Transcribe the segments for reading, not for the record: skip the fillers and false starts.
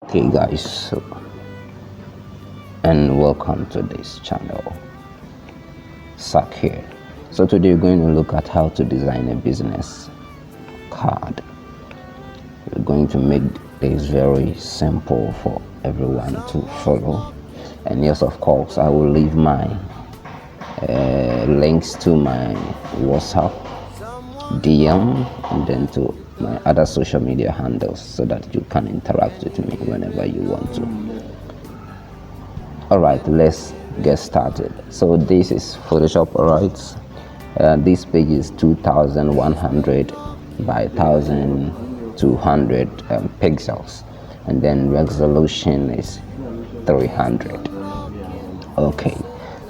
Okay guys, and welcome to this channel. Sak here. So today we're going to look at how to design a business card. We're going to make this very simple for everyone to follow. And yes, of course, I will leave my links to my WhatsApp, DM, and then to my other social media handles so that you can interact with me whenever you want to. Alright, let's get started. So this is Photoshop. Alright, this page is 2100 by 1200 pixels, and then resolution is 300. Okay,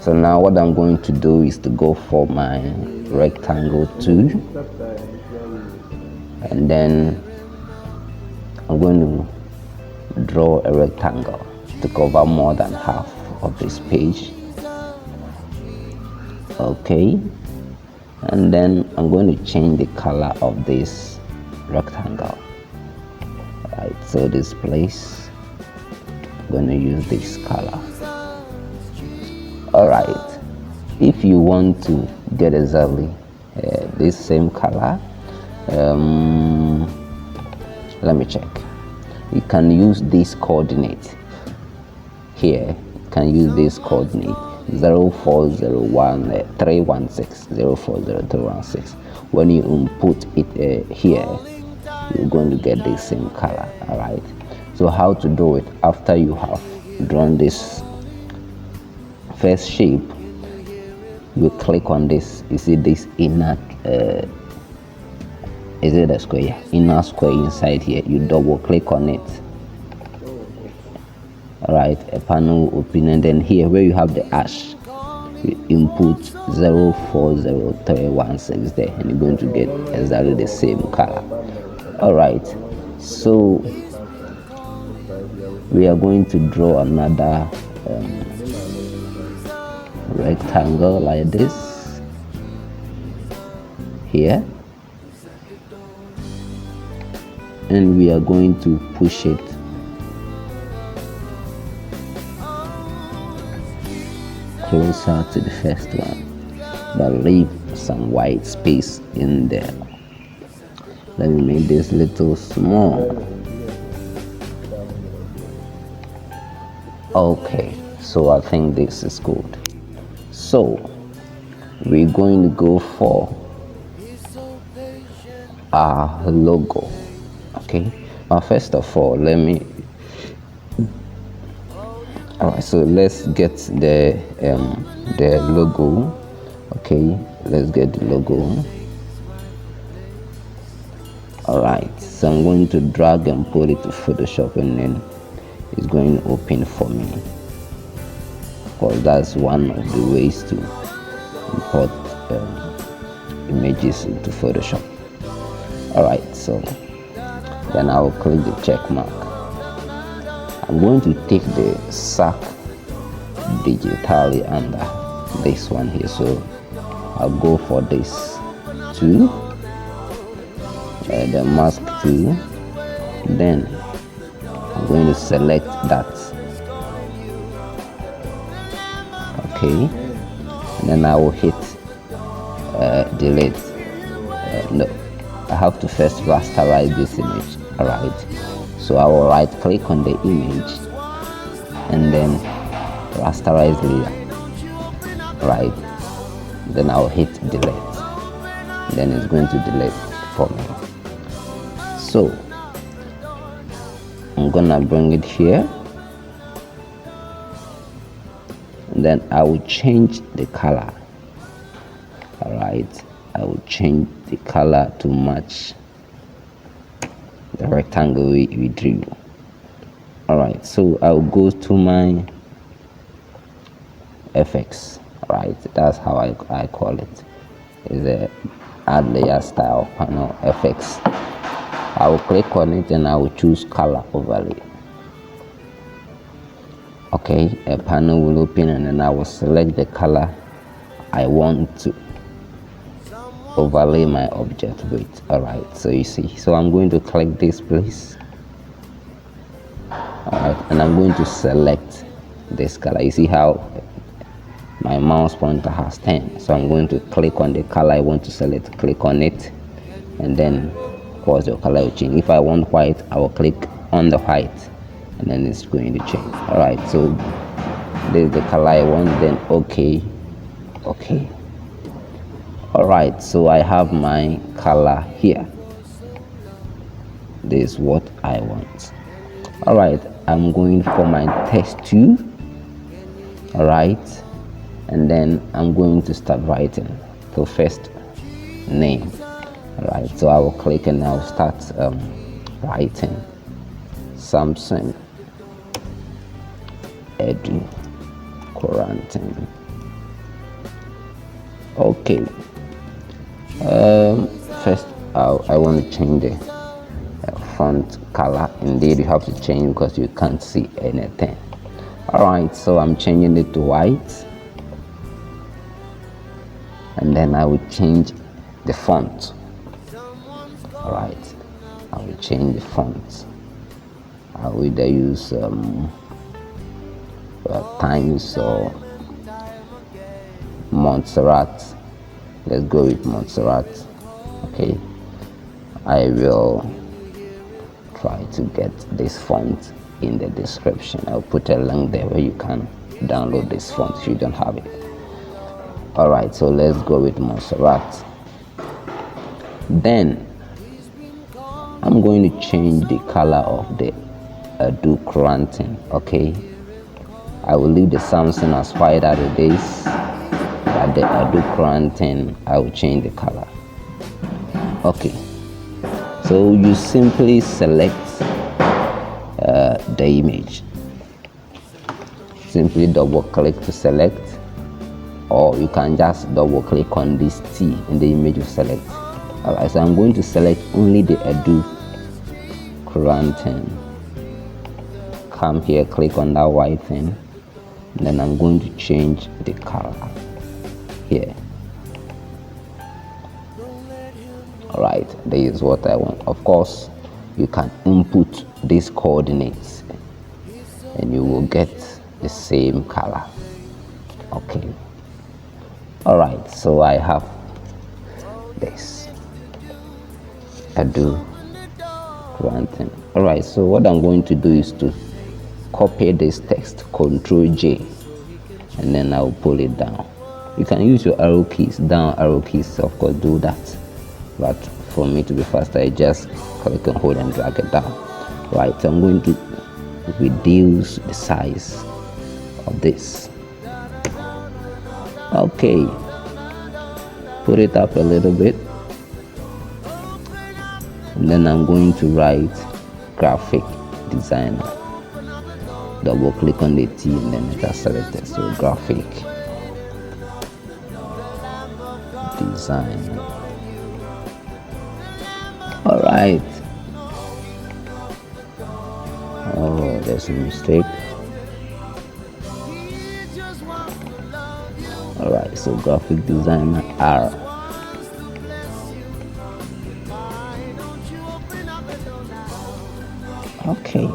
so now what I'm going to do is to go for my rectangle tool, and then I'm going to draw a rectangle to cover more than half of this page. Okay, and then I'm going to change the color of this rectangle. Right, so this place I'm going to use this color. Alright, if you want to get exactly this same color, let me check. You can use this coordinate here. You can use this coordinate 040316. When you input it here, you're going to get the same color. Alright, so how to do it? After you have drawn this first shape, you click on this. You see this inner is it a square? Inner square inside here. You double click on it. Alright, a panel will open, and then here where you have the hash, you input 040316 there, and you're going to get exactly the same color. Alright, so we are going to draw another rectangle like this here, and we are going to push it closer to the first one, but leave some white space in there. Let me make this little small. Okay, so I think this is good. So we're going to go for our logo. Okay, first of all, alright, so let's get the logo. Okay, let's get the logo. Alright, so I'm going to drag and put it to Photoshop, and then it's going to open for me. Because that's one of the ways to import images into Photoshop. Alright, so then I'll click the check mark. I'm going to take the Sak digitally under this one here, so I'll go for this tool, the mask tool. Then I'm going to select that. Okay, and then I will hit delete. No, I have to first rasterize this image. Alright, so I will right click on the image and then rasterize layer. Right, then I'll hit delete, then it's going to delete for me. So I'm gonna bring it here, and then I will change the color. Alright, I will change the color to match the rectangle we drew. Alright, so I'll go to my FX. Right, that's how I call it. Is a add layer style panel, FX. I will click on it and I will choose color overlay. Okay, a panel will open, and then I will select the color I want to overlay my object with. Alright, so you see, so I'm going to click this place, Alright, and I'm going to select this color. You see how my mouse pointer has turned, so I'm going to click on the color I want to select, click on it, and then of course your color will change. If I want white, I will click on the white and then it's going to change. Alright, so this is the color I want, then okay. Alright, so I have my color here. This is what I want. Alright, I'm going for my text too. Alright, and then I'm going to start writing. So first, name. Alright, so I will click and I'll start writing Samson Edu Quarantine. Okay. First, I want to change the font color. Indeed, you have to change because you can't see anything. Alright, so I'm changing it to white, and then I will change the font. Alright, I will change the font. I will either use Times or Montserrat. Let's go with Montserrat. Okay, I will try to get this font in the description. I'll put a link there where you can download this font if you don't have it. Alright, so let's go with Montserrat. Then I'm going to change the color of the Edu Quarantine. Okay, I will leave the Samsung as white as it is, but the Edu Quarantine I will change the color. Okay, so you simply select the image. Simply double click to select, or you can just double click on this T in the image you select. Alright, so I'm going to select only the Edu Quarantine. Come here, click on that white thing, and then I'm going to change the color here. Alright, this is what I want. Of course, you can input these coordinates and you will get the same color. Okay. Alright, so I have this Edu Quarantine. Alright, so what I'm going to do is to copy this text, Ctrl J, and then I'll pull it down. You can use your arrow keys, down arrow keys, of course, do that. But for me to be faster, I just click and hold and drag it down. Right, so I'm going to reduce the size of this. Okay, put it up a little bit, and then I'm going to write graphic designer. Double click on the T and then it is selected. So graphic design. Alright. Oh, there's a mistake. Alright, so graphic designer R. Okay.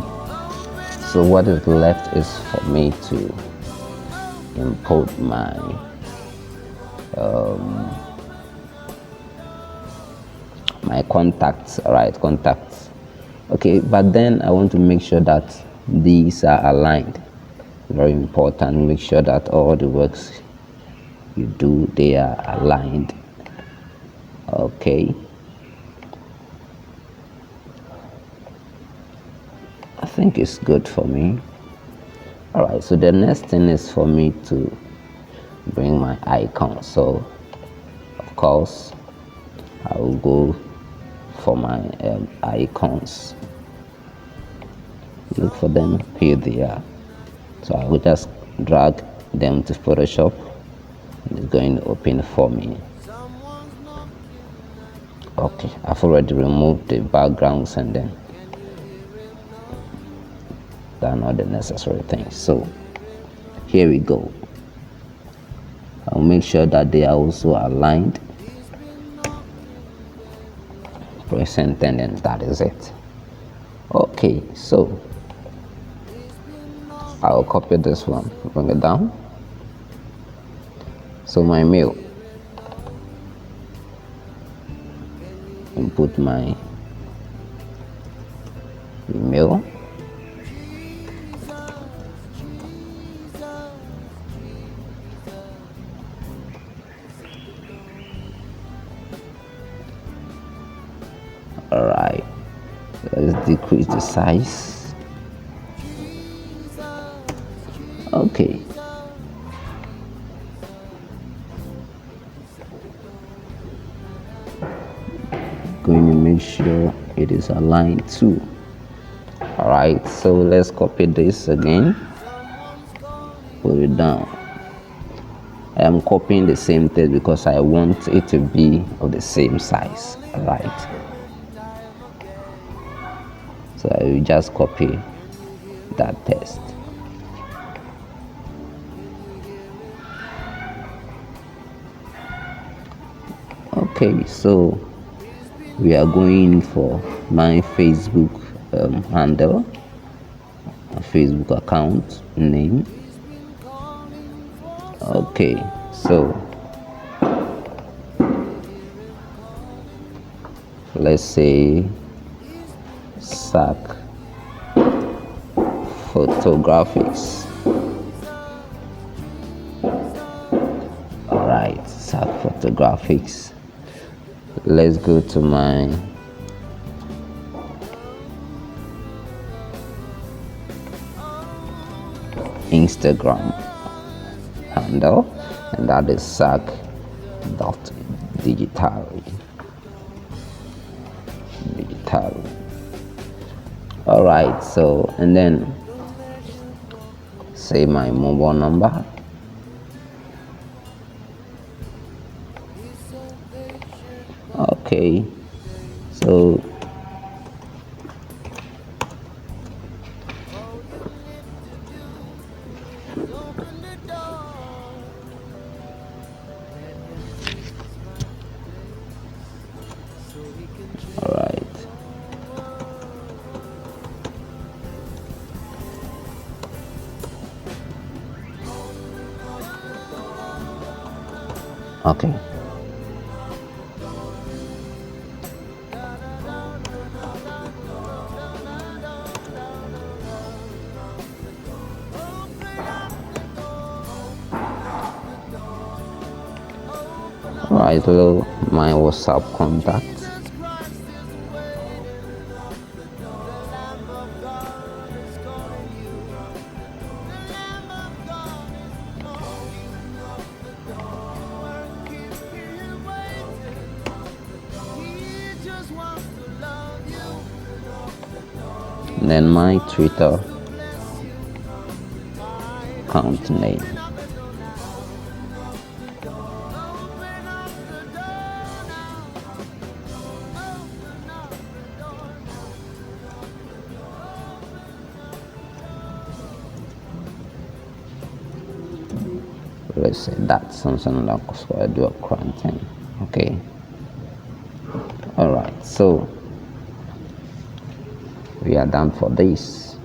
So what is left is for me to import my my contacts. Alright, contacts. Okay, but then I want to make sure that these are aligned. Very important. Make sure that all the works you do, they are aligned. Okay, I think it's good for me. Alright, so the next thing is for me to bring my icon. So of course I will go for my icons. Look for them, here they are. So I will just drag them to Photoshop and it's going to open for me. Okay, I've already removed the backgrounds and then done all the necessary things. So here we go. I'll make sure that they are also aligned. Press enter and then that is it. Okay, so I'll copy this one, bring it down. So my mail, input my email. All right, let's decrease the size. Okay. Going to make sure it is aligned too. All right, so let's copy this again, put it down. I am copying the same thing because I want it to be of the same size. All right, so I will just copy that text. Okay, so we are going for my Facebook handle, a Facebook account name. Okay, so let's say SAC Photographics. All right, SAC Photographics. Let's go to my Instagram handle, and that is sac.digital. All right, so and then say my mobile number. Okay, so all right. Okay. Alright, hello, my WhatsApp contact. And then my Twitter account name. Let's say that's something like I do a quarantine. Okay. All right, so we are done for this.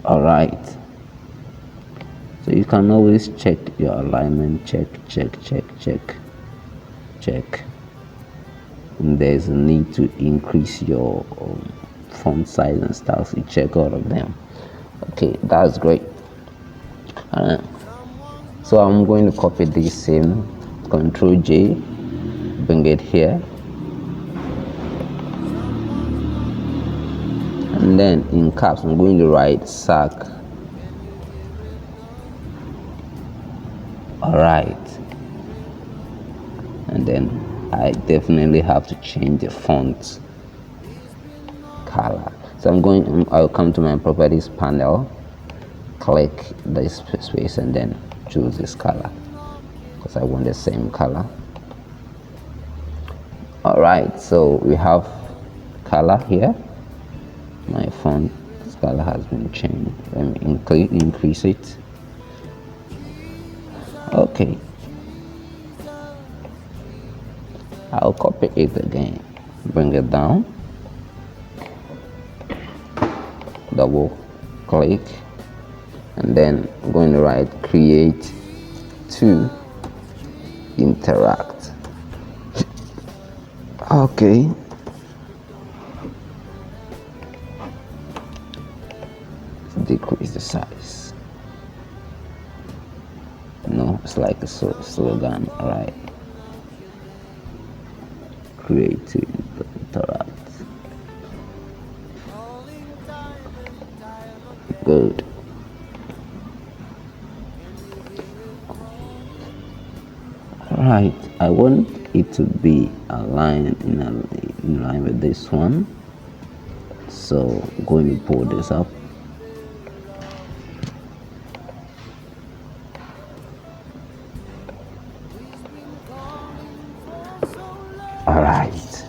All right, so you can always check your alignment. Check. And there's a need to increase your font size and stuff. So you check all of them. Okay, that's great. So I'm going to copy this same, Control J, bring it here, and then in caps I'm going to write SAC. All right, and then I definitely have to change the font color. So I'll come to my properties panel, click this space, and then choose this color because I want the same color. All right, so we have color here. My font color has been changed. Let me increase it. Okay, I'll copy it again, bring it down. double click, and then I'm going to write create to interact. Okay, decrease the size. No, it's like a slogan. All right, create to interact. Good. Right, I want it to be aligned in line with this one, so I'm going to pull this up. All right,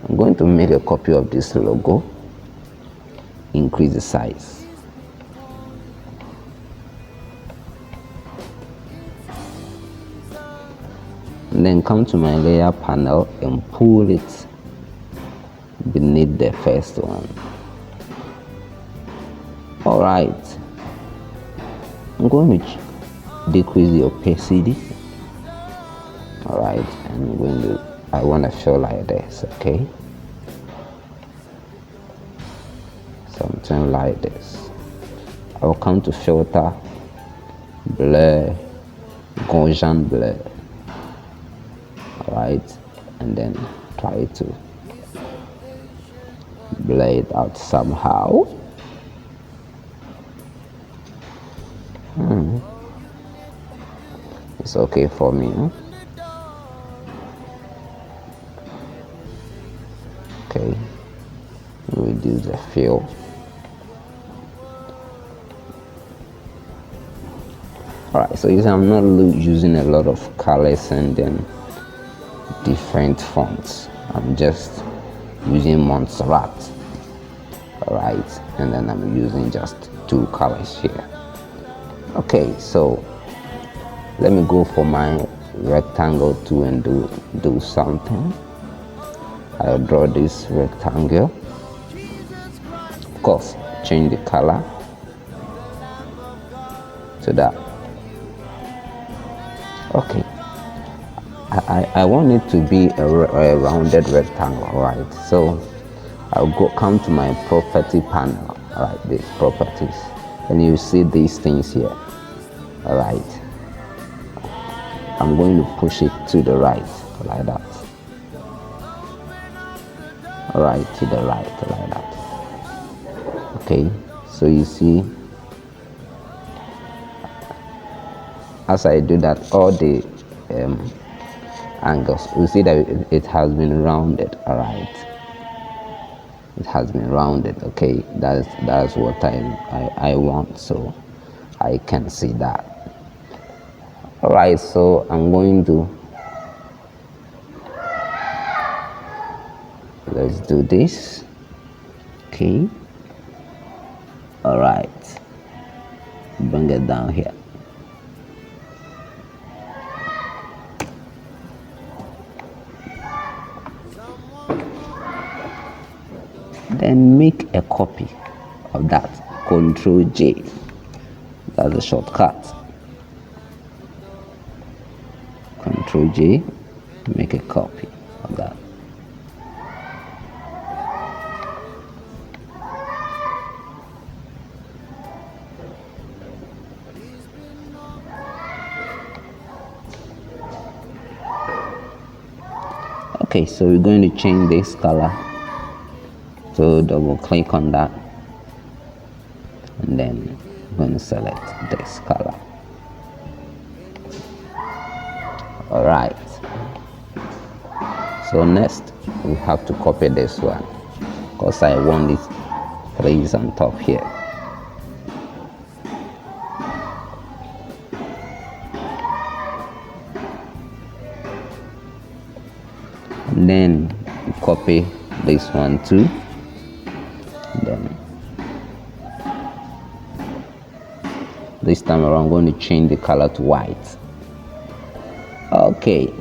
I'm going to make a copy of this logo, increase the size. And then come to my layer panel and pull it beneath the first one. All right, I'm going to decrease the opacity. All right, and I want to show like this. Okay, something like this. I will come to filter, blur, Gaussian blur. Right, and then try to blur it out somehow. It's okay for me. Okay, reduce the fill. Alright, so you see I'm not using a lot of colors and then different fonts. I'm just using Montserrat. Alright, and then I'm using just 2 colors here. Okay, so let me go for my rectangle tool and do something. I'll draw this rectangle. Of course, change the color to that. Okay, I want it to be a rounded rectangle, right? So I'll come to my property panel, right? These properties, and you see these things here. All right, I'm going to push it to the right like that. All right, to the right like that. Okay, so you see, as I do that, all the angles, we see that it has been rounded. All right, it has been rounded. Okay, that's what I want, so I can see that. All right, so I'm going to, let's do this. Okay, all right, bring it down here. Then make a copy of that. Control J, that's a shortcut. Control J, make a copy of that. Okay, so we're going to change this color. So double click on that, and then I'm going to select this color. All right, so next we have to copy this one because I want it placed on top here. And then copy this one too. Then this time around I'm going to change the color to white. Okay,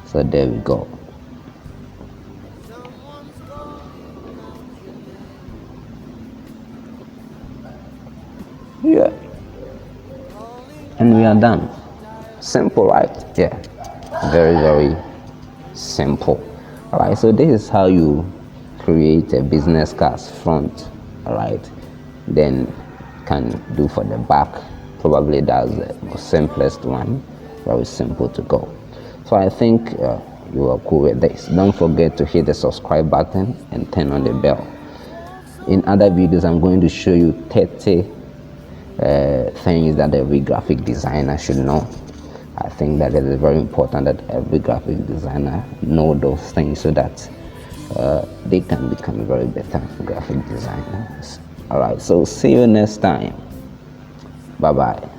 so there we go. you are done. Simple, right? Yeah, very simple. All right, so this is how you create a business card's front. All right, then can do for the back. Probably that's the most simplest one. Very simple to go. So I think you are cool with this. Don't forget to hit the subscribe button and turn on the bell. In other videos, I'm going to show you 30 things that every graphic designer should know. I think that it is very important that every graphic designer know those things so that they can become very better graphic designers. All right, so see you next time. Bye bye.